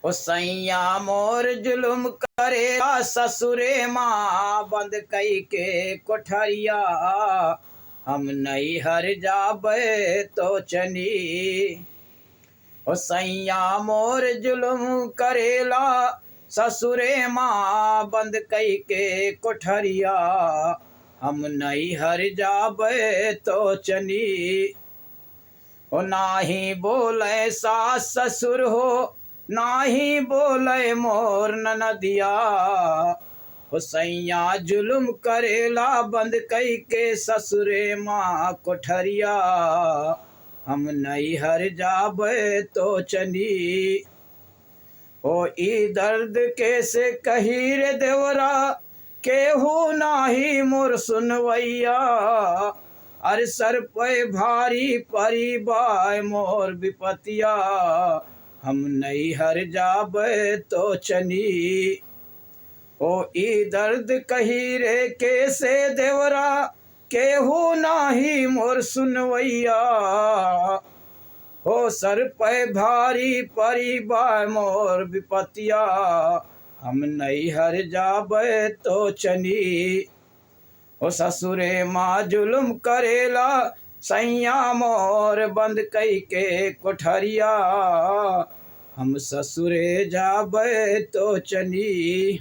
ओ सैया मोर जुलुम करेला ससुरे माँ बंद कई के कोठरिया। हम नहीं हर जाबे तो चनी। ओ सैया मोर जुलुम करेला ससुरे माँ बंद कई के कोठरिया। हम नहीं हर जाबे तो चनी। ओ नाही बोले सास ससुर हो नाही बोले मोर ननदिया। हो सैया जुलुम करेला बंद कई के ससुरे माँ कोठरिया। हम नहीं हर जाबे तो चनी। ओ ई दर्द कैसे कही रे देवरा केहू नाही मोर सुनवैया। अरे सर पे भारी परी बाय मोर विपतिया। हम नहीं हर जाबे तो चनी। ओ ई दर्द कही रे कैसे देवरा केहू नाही मोर सुनवैया। हो सर पे भारी परी बाय मोर विपतिया। हम नहीं हर जाबे तो चनी। ओ ससुरे माँ जुलुम करेला सैया मोर बंद कई के कोठरिया। हम ससुरे जाबे तो चनी।